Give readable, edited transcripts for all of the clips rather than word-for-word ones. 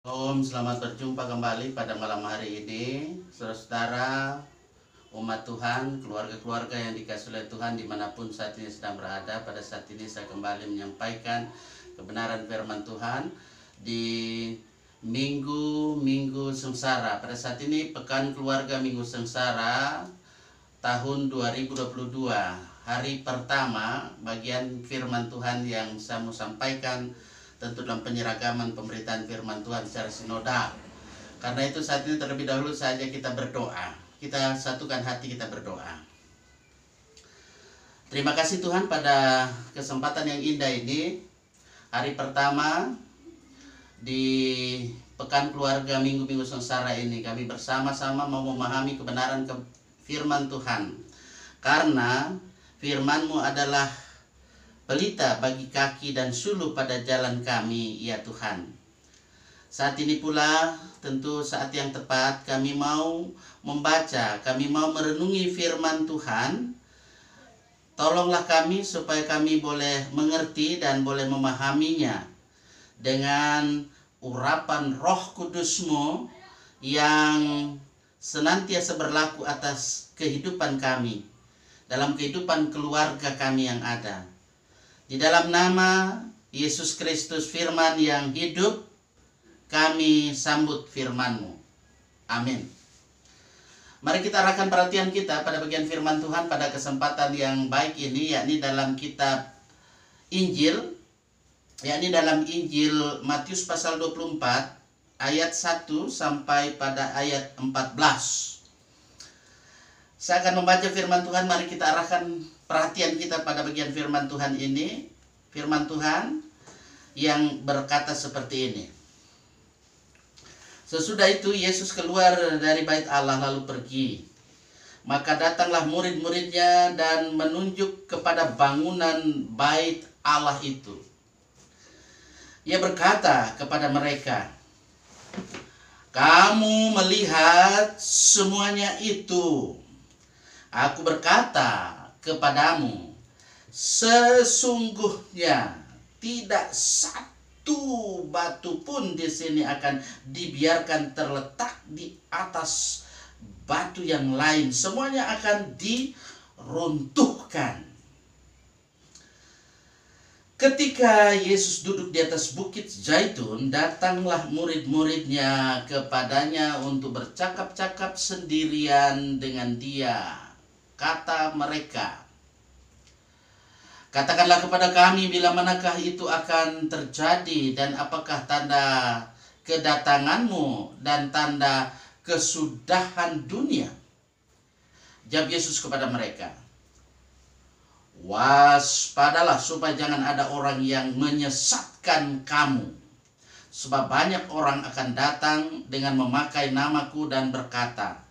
Selamat berjumpa kembali pada malam hari ini, saudara-saudara, umat Tuhan, keluarga-keluarga yang dikasihi oleh Tuhan dimanapun saat ini sedang berada. Pada saat ini saya kembali menyampaikan kebenaran firman Tuhan di Minggu Sengsara. Pada saat ini Pekan Keluarga Minggu Sengsara tahun 2022, hari pertama bagian firman Tuhan yang saya mau sampaikan tentu dalam penyeragaman pemberitaan firman Tuhan secara sinodal. Karena itu saat ini terlebih dahulu saja kita berdoa. Kita satukan hati, kita berdoa. Terima kasih Tuhan pada kesempatan yang indah ini. Hari pertama di Pekan Keluarga Minggu Sengsara ini kami bersama-sama mau memahami kebenaran firman Tuhan. Karena firman-Mu adalah pelita bagi kaki dan suluh pada jalan kami, ya Tuhan. Saat ini pula tentu saat yang tepat kami mau membaca, kami mau merenungi firman Tuhan. Tolonglah kami supaya kami boleh mengerti dan boleh memahaminya dengan urapan Roh Kudus-Mu yang senantiasa berlaku atas kehidupan kami, dalam kehidupan keluarga kami yang ada. Di dalam nama Yesus Kristus firman yang hidup, kami sambut firman-Mu. Amin. Mari kita arahkan perhatian kita pada bagian firman Tuhan pada kesempatan yang baik ini, yakni dalam kitab Injil, yakni dalam Injil Matius pasal 24 ayat 1 sampai pada ayat 14. Saya akan membaca firman Tuhan. Mari kita arahkan perhatian kita pada bagian firman Tuhan ini. Firman Tuhan yang berkata seperti ini. Sesudah itu Yesus keluar dari bait Allah lalu pergi. Maka datanglah murid-muridnya dan menunjuk kepada bangunan bait Allah itu. Ia berkata kepada mereka, "Kamu melihat semuanya itu. Aku berkata kepadamu, sesungguhnya tidak satu batu pun di sini akan dibiarkan terletak di atas batu yang lain. Semuanya akan diruntuhkan." Ketika Yesus duduk di atas bukit Zaitun, datanglah murid-muridnya kepadanya untuk bercakap-cakap sendirian dengan dia. Kata mereka, "Katakanlah kepada kami bila manakah itu akan terjadi dan apakah tanda kedatangan-Mu dan tanda kesudahan dunia?" Jawab Yesus kepada mereka, "Waspadalah supaya jangan ada orang yang menyesatkan kamu. Sebab banyak orang akan datang dengan memakai namaku dan berkata,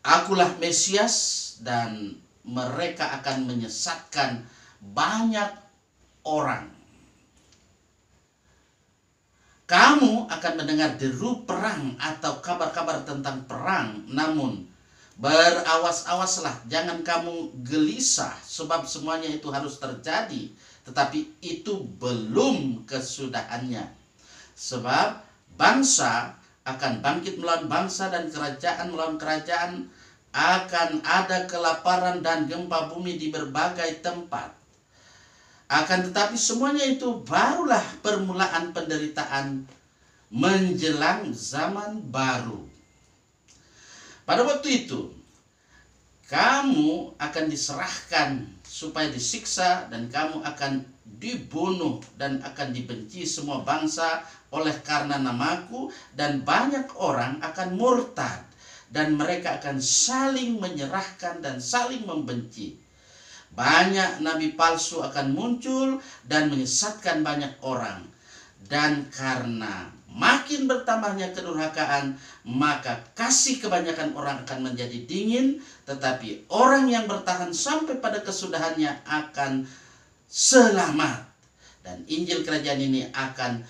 'Akulah Mesias,' dan mereka akan menyesatkan banyak orang. Kamu akan mendengar deru perang atau kabar-kabar tentang perang, namun berawas-awaslah, jangan kamu gelisah, sebab semuanya itu harus terjadi, tetapi itu belum kesudahannya. Sebab bangsa akan bangkit melawan bangsa dan kerajaan melawan kerajaan, akan ada kelaparan dan gempa bumi di berbagai tempat. Akan tetapi semuanya itu barulah permulaan penderitaan menjelang zaman baru. Pada waktu itu, kamu akan diserahkan supaya disiksa dan kamu akan dibunuh dan akan dibenci semua bangsa oleh karena namaku, dan banyak orang akan murtad dan mereka akan saling menyerahkan dan saling membenci. Banyak nabi palsu akan muncul dan menyesatkan banyak orang. Dan karena makin bertambahnya kedurhakaan, maka kasih kebanyakan orang akan menjadi dingin, tetapi orang yang bertahan sampai pada kesudahannya akan selamat. Dan Injil Kerajaan ini akan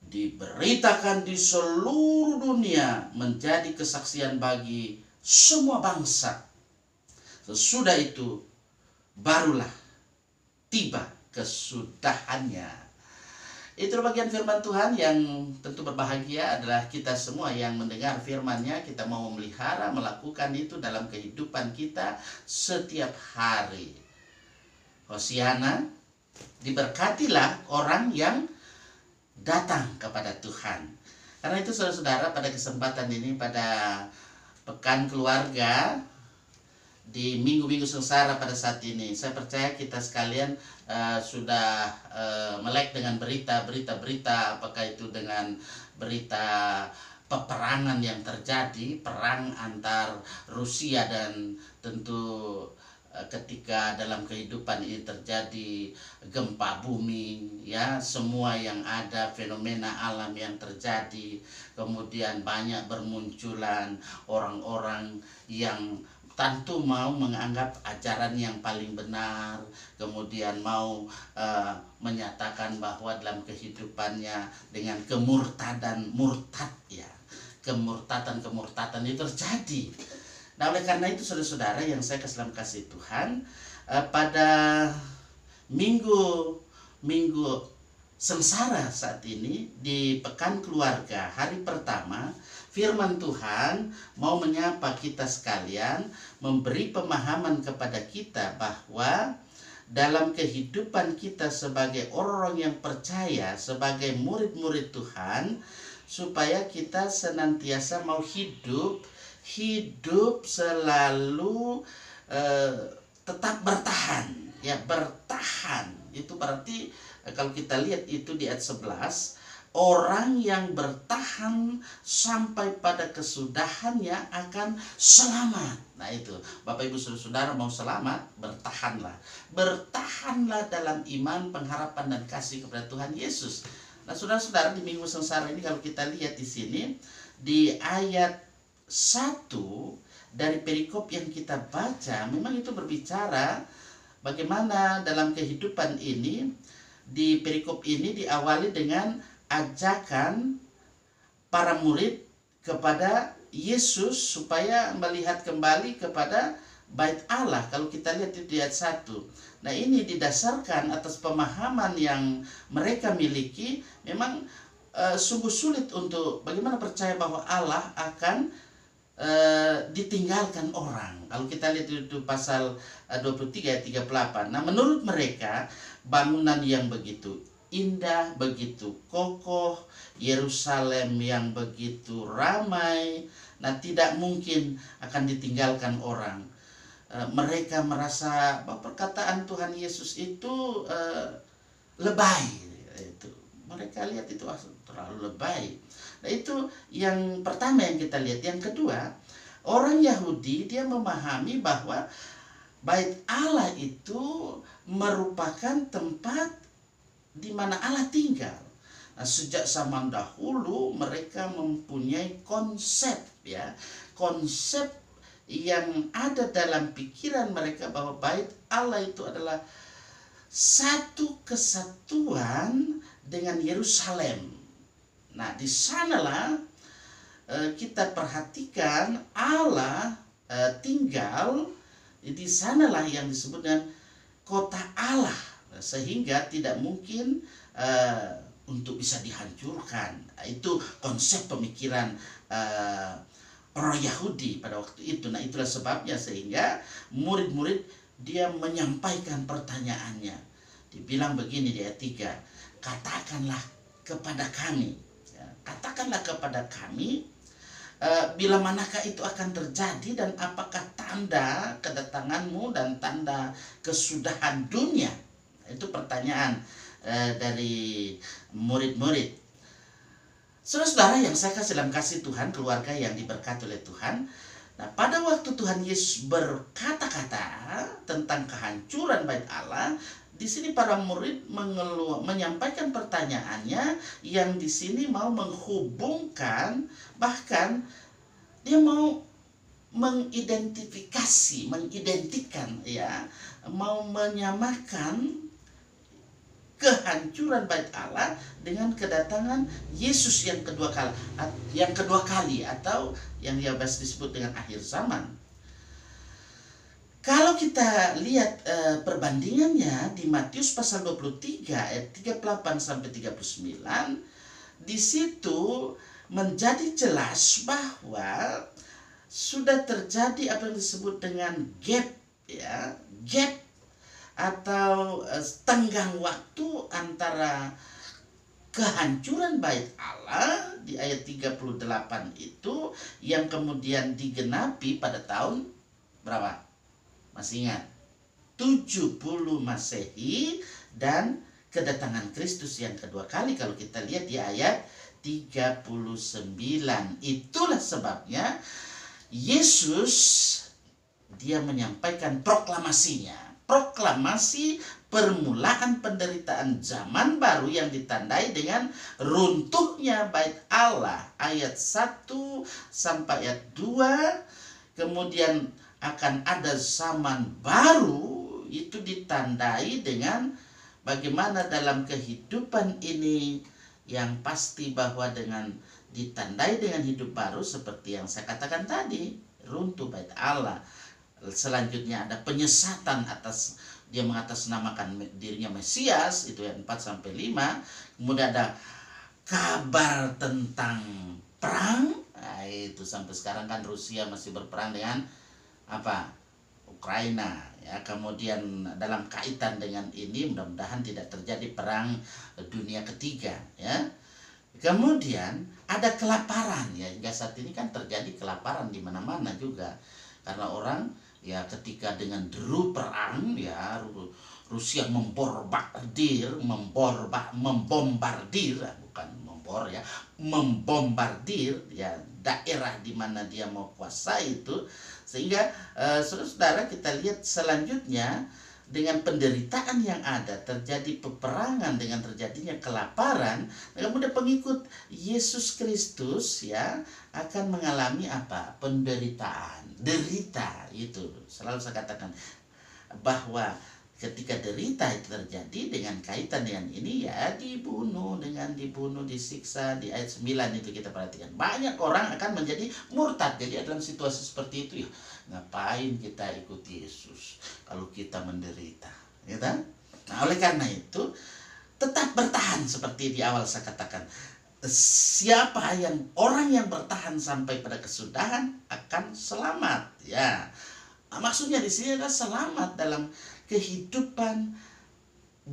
diberitakan di seluruh dunia menjadi kesaksian bagi semua bangsa. Sesudah itu barulah tiba kesudahannya." Itu bagian firman Tuhan yang tentu berbahagia adalah kita semua yang mendengar firman-Nya. Kita mau memelihara, melakukan itu dalam kehidupan kita setiap hari. Hosiana, diberkatilah orang yang datang kepada Tuhan. Karena itu saudara-saudara, pada kesempatan ini, pada pekan keluarga di minggu-minggu sengsara pada saat ini, saya percaya kita sekalian sudah melek dengan berita-berita, apakah itu dengan berita peperangan yang terjadi, perang antar Rusia dan tentu ketika dalam kehidupan ini terjadi gempa bumi, ya, semua yang ada, fenomena alam yang terjadi, kemudian banyak bermunculan orang-orang yang tentu mau menganggap ajaran yang paling benar, kemudian mau menyatakan bahwa dalam kehidupannya dengan murtad, ya, kemurtadan itu terjadi. Nah, oleh karena itu saudara-saudara yang saya kasih Tuhan, pada minggu sengsara saat ini di pekan keluarga hari pertama, firman Tuhan mau menyapa kita sekalian, memberi pemahaman kepada kita bahwa dalam kehidupan kita sebagai orang yang percaya, sebagai murid-murid Tuhan, supaya kita senantiasa mau hidup selalu tetap bertahan, ya, bertahan. Itu berarti kalau kita lihat itu di ayat 11, orang yang bertahan sampai pada kesudahannya akan selamat. Nah, itu Bapak Ibu Saudara mau selamat, bertahanlah dalam iman, pengharapan dan kasih kepada Tuhan Yesus. Nah, saudara-saudara, di minggu sengsara ini kalau kita lihat di sini di ayat 1 dari perikop yang kita baca, memang itu berbicara bagaimana dalam kehidupan ini. Di perikop ini diawali dengan ajakan para murid kepada Yesus supaya melihat kembali kepada bait Allah. Kalau kita lihat di ayat 1, nah ini didasarkan atas pemahaman yang mereka miliki. Memang sungguh sulit untuk bagaimana percaya bahwa Allah akan ditinggalkan orang. Kalau kita lihat itu pasal 23 ayat 38. Nah, menurut mereka bangunan yang begitu indah, begitu kokoh, Yerusalem yang begitu ramai, nah tidak mungkin akan ditinggalkan orang. Mereka merasa bahwa perkataan Tuhan Yesus itu lebay. Itu mereka lihat itu terlalu lebay. Nah, itu yang pertama yang kita lihat. Yang kedua, orang Yahudi dia memahami bahwa bait Allah itu merupakan tempat di mana Allah tinggal. Nah, sejak zaman dahulu mereka mempunyai konsep, ya, konsep yang ada dalam pikiran mereka bahwa bait Allah itu adalah satu kesatuan dengan Yerusalem. Nah, di sanalah kita perhatikan Allah tinggal. Di sanalah yang disebut dengan kota Allah, sehingga tidak mungkin untuk bisa dihancurkan. Itu konsep pemikiran orang Yahudi pada waktu itu. Nah, itulah sebabnya sehingga murid-murid dia menyampaikan pertanyaannya. Dibilang begini di ayat 3, katakanlah kepada kami, bila manakah itu akan terjadi dan apakah tanda kedatanganmu dan tanda kesudahan dunia? Itu pertanyaan dari murid-murid. Saudara-saudara yang saya kasih dalam kasih Tuhan, keluarga yang diberkati oleh Tuhan. Nah, pada waktu Tuhan Yesus berkata-kata tentang kehancuran bait Allah, di sini para murid menyampaikan pertanyaannya yang di sini mau menghubungkan, bahkan dia mau mengidentikan, ya, mau menyamakan kehancuran bait Allah dengan kedatangan Yesus yang kedua kali atau yang biasa disebut dengan akhir zaman. Kalau kita lihat perbandingannya di Matius pasal 23 ayat 38 sampai 39, di situ menjadi jelas bahwa sudah terjadi apa yang disebut dengan gap, ya, gap atau tenggang waktu antara kehancuran bait Allah di ayat 38 itu yang kemudian digenapi pada tahun berapa? Masih ingat? 70 Masehi dan kedatangan Kristus yang kedua kali kalau kita lihat di ayat 39. Itulah sebabnya Yesus dia menyampaikan proklamasinya. Proklamasi permulaan penderitaan zaman baru yang ditandai dengan runtuhnya bait Allah ayat 1 sampai ayat 2. Kemudian akan ada zaman baru, itu ditandai dengan bagaimana dalam kehidupan ini yang pasti bahwa dengan ditandai dengan hidup baru seperti yang saya katakan tadi, runtuh bait Allah. Selanjutnya ada penyesatan atas dia mengatasnamakan dirinya Mesias, itu yang 4 sampai 5. Kemudian ada kabar tentang perang. Nah, itu sampai sekarang kan Rusia masih berperang dengan apa? Ukraina, ya. Kemudian dalam kaitan dengan ini mudah-mudahan tidak terjadi perang dunia ketiga, ya. Kemudian ada kelaparan, ya. Hingga saat ini kan terjadi kelaparan di mana-mana juga karena orang ya ketika dengan deru perang, ya, Rusia membombardir, bukan membor, ya, membombardir, ya, daerah di mana dia mau kuasai itu. Sehingga saudara-saudara, kita lihat selanjutnya dengan penderitaan yang ada, terjadi peperangan dengan terjadinya kelaparan, kemudian pengikut Yesus Kristus, ya, akan mengalami apa? Penderitaan, derita. Itu selalu saya katakan bahwa ketika derita itu terjadi dengan kaitan dengan ini, ya, dibunuh, disiksa. Di ayat 9 itu kita perhatikan banyak orang akan menjadi murtad. Jadi dalam situasi seperti itu, ya, ngapain kita ikut Yesus kalau kita menderita, ya kan? Nah, oleh karena itu tetap bertahan seperti di awal saya katakan. Orang yang bertahan sampai pada kesudahan akan selamat, ya. Maksudnya di sini adalah selamat dalam kehidupan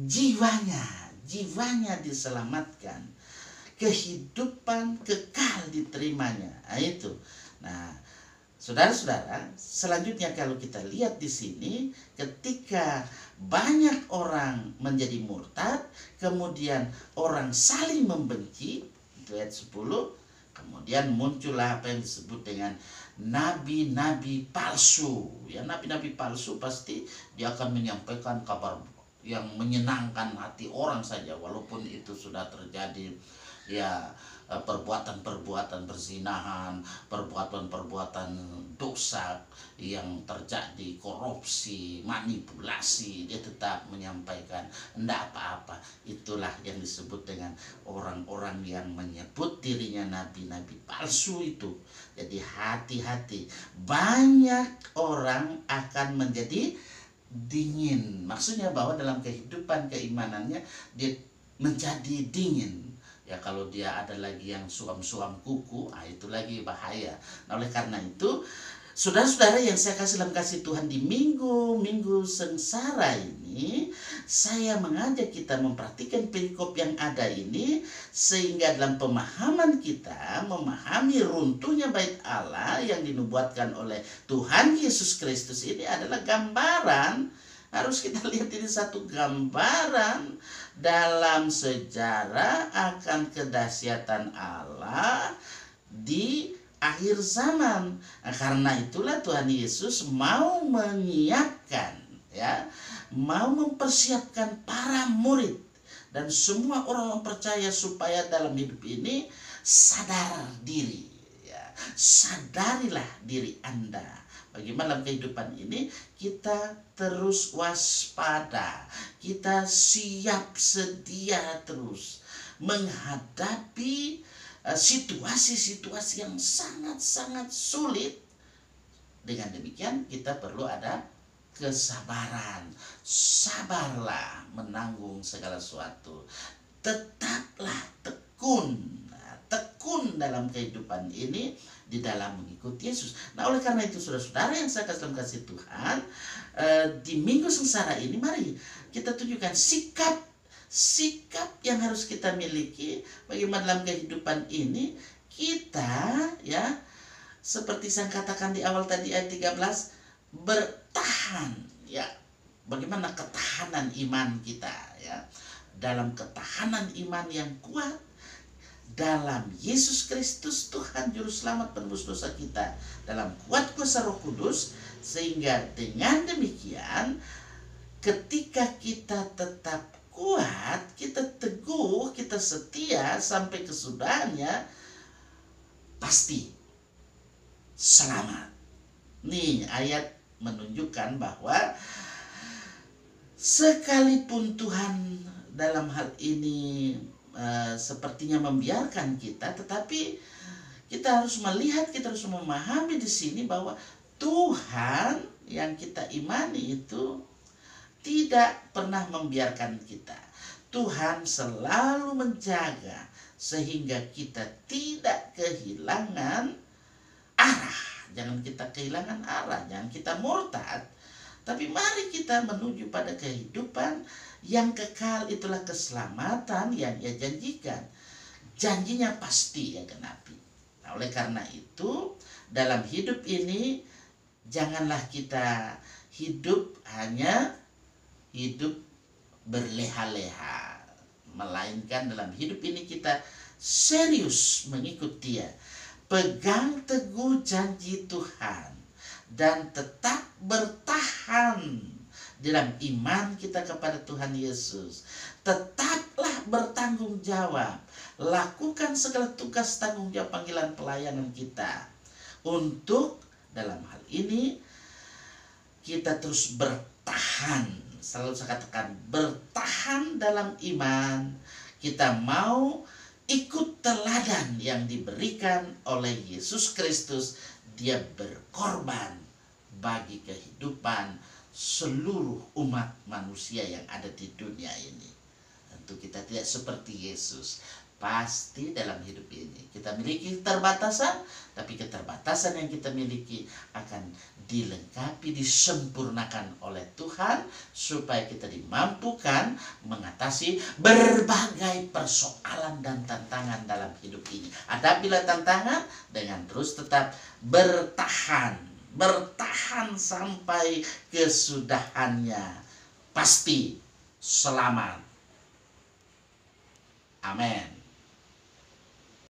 jiwanya diselamatkan, kehidupan kekal diterimanya. Nah, itu. Nah, saudara-saudara, selanjutnya kalau kita lihat di sini, ketika banyak orang menjadi murtad, kemudian orang saling membenci, itu ayat 10, kemudian muncullah apa yang disebut dengan nabi-nabi palsu. Ya, nabi-nabi palsu pasti dia akan menyampaikan kabar yang menyenangkan hati orang saja, walaupun itu sudah terjadi, ya, perbuatan-perbuatan perzinahan, perbuatan-perbuatan dosa yang terjadi, korupsi, manipulasi, dia tetap menyampaikan enggak apa-apa. Itulah yang disebut dengan orang-orang yang menyebut dirinya nabi-nabi palsu itu. Jadi hati-hati, banyak orang akan menjadi dingin. Maksudnya bahwa dalam kehidupan keimanannya dia menjadi dingin. Ya, kalau dia ada lagi yang suam-suam kuku, itu lagi bahaya. Nah, oleh karena itu, saudara-saudara yang saya kasih dalam kasih Tuhan, di minggu sengsara ini, saya mengajak kita memperhatikan perikop yang ada ini, sehingga dalam pemahaman kita, memahami runtuhnya bait Allah yang dinubuatkan oleh Tuhan Yesus Kristus ini adalah gambaran. Harus kita lihat ini satu gambaran dalam sejarah akan kedahsyatan Allah di akhir zaman. Nah, karena itulah Tuhan Yesus mau menyiapkan, ya, mau mempersiapkan para murid dan semua orang percaya supaya dalam hidup ini sadar diri, ya. Sadarilah diri Anda. Bagaimana dalam kehidupan ini kita terus waspada, kita siap sedia terus menghadapi situasi-situasi yang sangat-sangat sulit. Dengan demikian kita perlu ada kesabaran. Sabarlah menanggung segala sesuatu. Tetaplah tekun. Tekun dalam kehidupan ini di dalam mengikuti Yesus. Nah, oleh karena itu saudara-saudara yang saya kasih dalam kasih Tuhan, di minggu sengsara ini mari kita tunjukkan sikap yang harus kita miliki bagaimana dalam kehidupan ini kita ya seperti saya katakan di awal tadi ayat 13 bertahan ya. Bagaimana ketahanan iman kita ya. Dalam ketahanan iman yang kuat dalam Yesus Kristus Tuhan Juru Selamat penebus dosa kita, dalam kuat kuasa Roh Kudus, sehingga dengan demikian ketika kita tetap kuat, kita teguh, kita setia sampai kesudahannya, pasti selamat. Nih ayat menunjukkan bahwa sekalipun Tuhan dalam hal ini sepertinya membiarkan kita, tetapi kita harus melihat, kita harus memahami di sini bahwa Tuhan yang kita imani itu tidak pernah membiarkan kita. Tuhan selalu menjaga sehingga kita tidak kehilangan arah. Jangan kita kehilangan arah, jangan kita murtad. Tapi mari kita menuju pada kehidupan yang kekal, itulah keselamatan yang Ia janjikan. Janjinya pasti ya genapi. Nah, oleh karena itu dalam hidup ini janganlah kita hidup hanya hidup berleha-leha, melainkan dalam hidup ini kita serius mengikut Dia. Pegang teguh janji Tuhan dan tetap bertahan dalam iman kita kepada Tuhan Yesus. Tetaplah bertanggung jawab. Lakukan segala tugas tanggung jawab panggilan pelayanan kita. Untuk dalam hal ini kita terus bertahan. Selalu saya katakan bertahan dalam iman. Kita mau ikut teladan yang diberikan oleh Yesus Kristus. Dia berkorban bagi kehidupan seluruh umat manusia yang ada di dunia ini. Tentu kita tidak seperti Yesus. Pasti dalam hidup ini kita miliki keterbatasan, tapi keterbatasan yang kita miliki akan dilengkapi, disempurnakan oleh Tuhan supaya kita dimampukan mengatasi berbagai persoalan dan tantangan dalam hidup ini. Hadapilah tantangan dengan terus tetap bertahan sampai kesudahannya, pasti selamat. Amin.